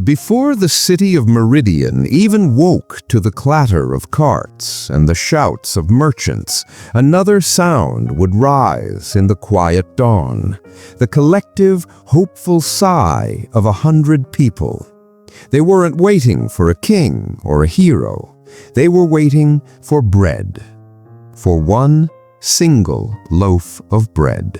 Before the city of Meridian even woke to the clatter of carts and the shouts of merchants, another sound would rise in the quiet dawn, the collective, hopeful sigh of 100 people. They weren't waiting for a king or a hero. They were waiting for bread, for one single loaf of bread.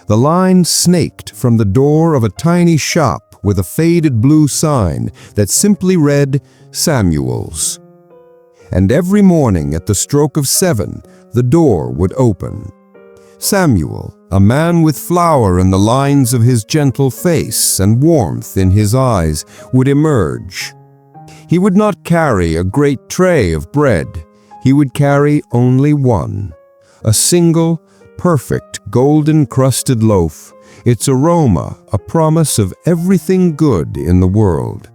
The line snaked from the door of a tiny shop with a faded blue sign that simply read, Samuel's. And every morning at the stroke of 7, the door would open. Samuel, a man with flour in the lines of his gentle face and warmth in his eyes, would emerge. He would not carry a great tray of bread. He would carry only one, a single, perfect, golden-crusted loaf, its aroma a promise of everything good in the world.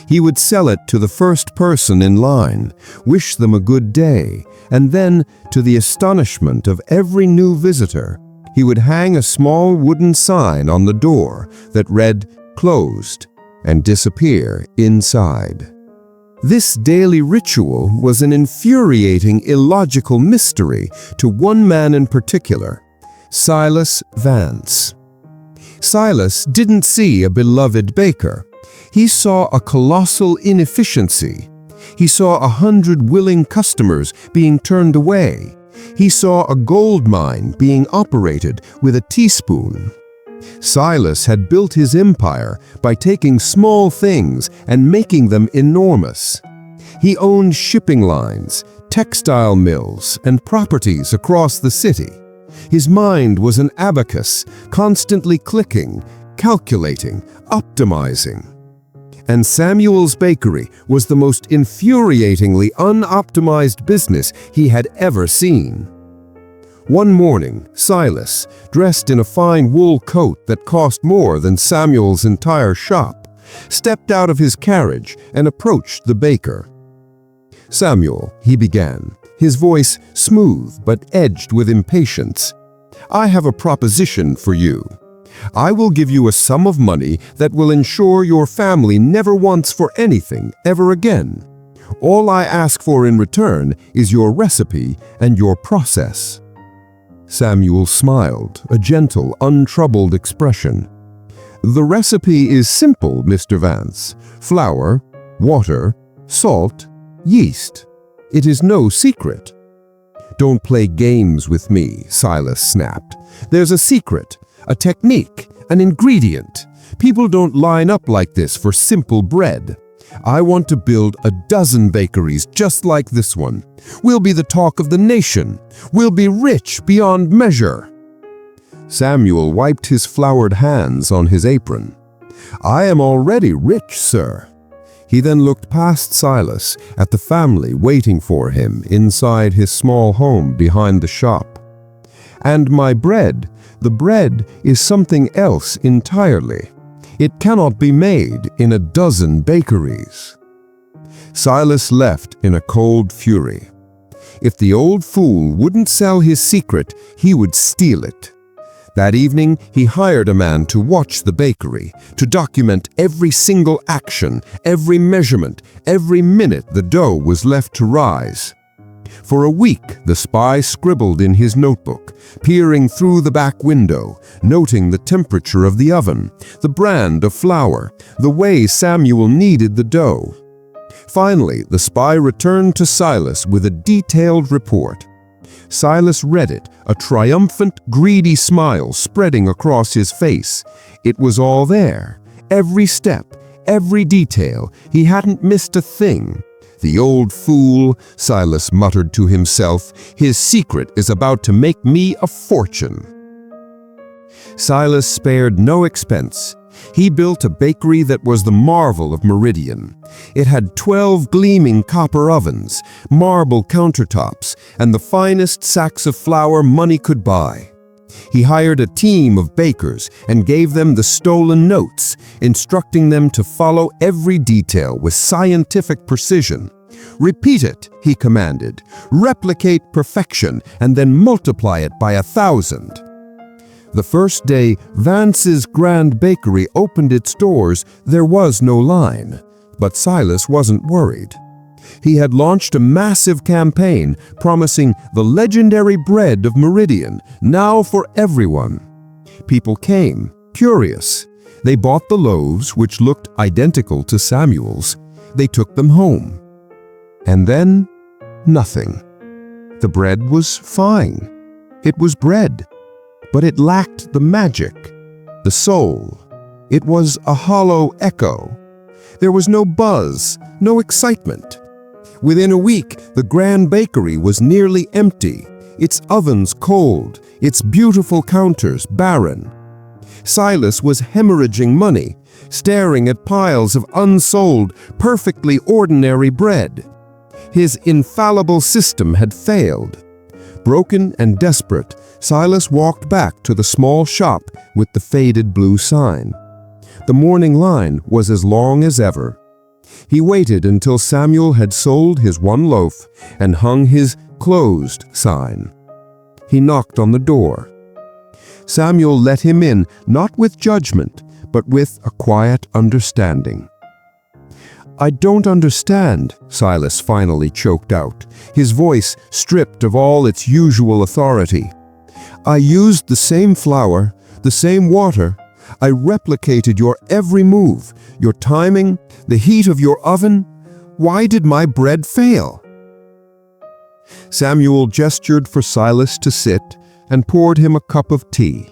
He would sell it to the first person in line, wish them a good day, and then, to the astonishment of every new visitor, he would hang a small wooden sign on the door that read, Closed, and disappear inside. This daily ritual was an infuriating, illogical mystery to one man in particular, Silas Vance. Silas didn't see a beloved baker. He saw a colossal inefficiency. He saw 100 willing customers being turned away. He saw a gold mine being operated with a teaspoon. Silas had built his empire by taking small things and making them enormous. He owned shipping lines, textile mills, and properties across the city. His mind was an abacus, constantly clicking, calculating, optimizing. And Samuel's Bakery was the most infuriatingly unoptimized business he had ever seen. One morning, Silas, dressed in a fine wool coat that cost more than Samuel's entire shop, stepped out of his carriage and approached the baker. Samuel, he began, his voice smooth but edged with impatience. I have a proposition for you. I will give you a sum of money that will ensure your family never wants for anything ever again. All I ask for in return is your recipe and your process. Samuel smiled, a gentle, untroubled expression. The recipe is simple, Mr. Vance. Flour, water, salt, yeast. It is no secret. Don't play games with me, Silas snapped. There's a secret, a technique, an ingredient. People don't line up like this for simple bread. I want to build a dozen bakeries just like this one. We'll be the talk of the nation. We'll be rich beyond measure. Samuel wiped his floured hands on his apron. I am already rich, sir. He then looked past Silas at the family waiting for him inside his small home behind the shop. And my bread, the bread is something else entirely. It cannot be made in a dozen bakeries. Silas left in a cold fury. If the old fool wouldn't sell his secret, he would steal it. That evening, he hired a man to watch the bakery, to document every single action, every measurement, every minute the dough was left to rise. For a week, the spy scribbled in his notebook, peering through the back window, noting the temperature of the oven, the brand of flour, the way Samuel kneaded the dough. Finally, the spy returned to Silas with a detailed report. Silas read it, a triumphant, greedy smile spreading across his face. It was all there, every step, every detail. He hadn't missed a thing. The old fool, Silas muttered to himself, his secret is about to make me a fortune. Silas spared no expense. He built a bakery that was the marvel of Meridian. It had 12 gleaming copper ovens, marble countertops, and the finest sacks of flour money could buy. He hired a team of bakers and gave them the stolen notes, instructing them to follow every detail with scientific precision. Repeat it, he commanded. Replicate perfection and then multiply it by 1,000. The first day Vance's Grand Bakery opened its doors, there was no line. But Silas wasn't worried. He had launched a massive campaign promising the legendary bread of Meridian, now for everyone. People came, curious. They bought the loaves, which looked identical to Samuel's. They took them home. And then, nothing. The bread was fine. It was bread. But it lacked the magic, the soul. It was a hollow echo. There was no buzz, no excitement. Within a week, the Grand Bakery was nearly empty, its ovens cold, its beautiful counters barren. Silas was hemorrhaging money, staring at piles of unsold, perfectly ordinary bread. His infallible system had failed. Broken and desperate, Silas walked back to the small shop with the faded blue sign. The morning line was as long as ever. He waited until Samuel had sold his one loaf and hung his closed sign. He knocked on the door. Samuel let him in, not with judgment, but with a quiet understanding. "I don't understand," Silas finally choked out, his voice stripped of all its usual authority. "I used the same flour, the same water. I replicated your every move, your timing, the heat of your oven. Why did my bread fail?" Samuel gestured for Silas to sit and poured him a cup of tea.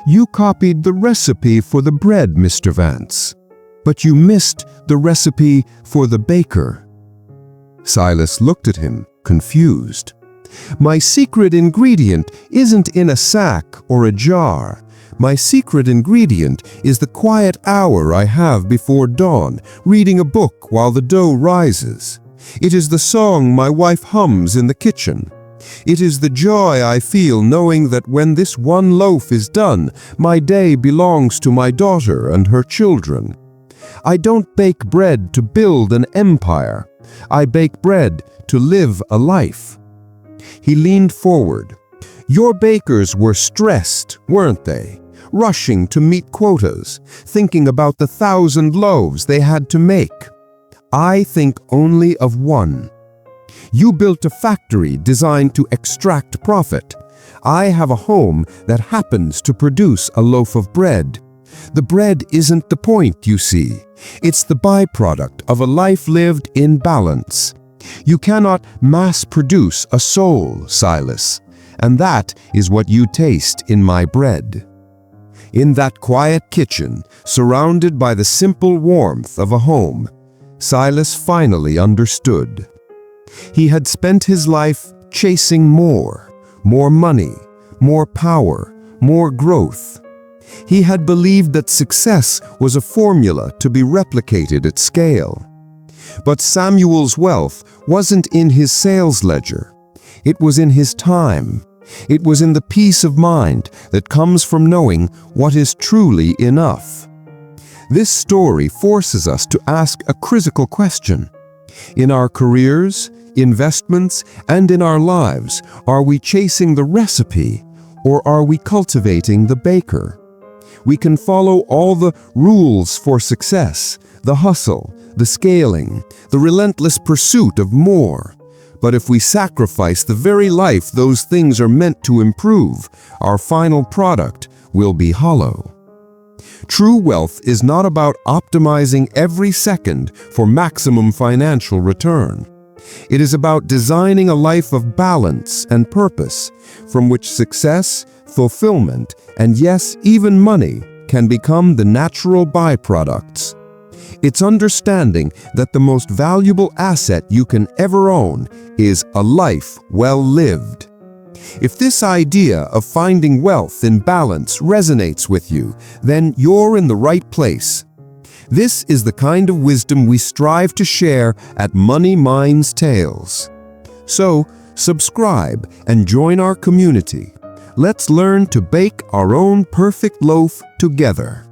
"You copied the recipe for the bread, Mr. Vance, but you missed the recipe for the baker." Silas looked at him, confused. "My secret ingredient isn't in a sack or a jar. My secret ingredient is the quiet hour I have before dawn, reading a book while the dough rises. It is the song my wife hums in the kitchen. It is the joy I feel knowing that when this one loaf is done, my day belongs to my daughter and her children. I don't bake bread to build an empire. I bake bread to live a life." He leaned forward. "Your bakers were stressed, weren't they? Rushing to meet quotas, thinking about the 1,000 loaves they had to make. I think only of one. You built a factory designed to extract profit. I have a home that happens to produce a loaf of bread. The bread isn't the point, you see. It's the byproduct of a life lived in balance. You cannot mass-produce a soul, Silas, and that is what you taste in my bread." In that quiet kitchen, surrounded by the simple warmth of a home, Silas finally understood. He had spent his life chasing more money, more power, more growth. He had believed that success was a formula to be replicated at scale. But Samuel's wealth wasn't in his sales ledger. It was in his time. It was in the peace of mind that comes from knowing what is truly enough. This story forces us to ask a critical question. In our careers, investments, and in our lives, are we chasing the recipe or are we cultivating the baker? We can follow all the rules for success, the hustle, the scaling, the relentless pursuit of more. But if we sacrifice the very life those things are meant to improve, our final product will be hollow. True wealth is not about optimizing every second for maximum financial return. It is about designing a life of balance and purpose, from which success, fulfillment, and yes, even money can become the natural byproducts. It's understanding that the most valuable asset you can ever own is a life well lived. If this idea of finding wealth in balance resonates with you, then you're in the right place. This is the kind of wisdom we strive to share at Money Minds Tales. So, subscribe and join our community. Let's learn to bake our own perfect loaf together.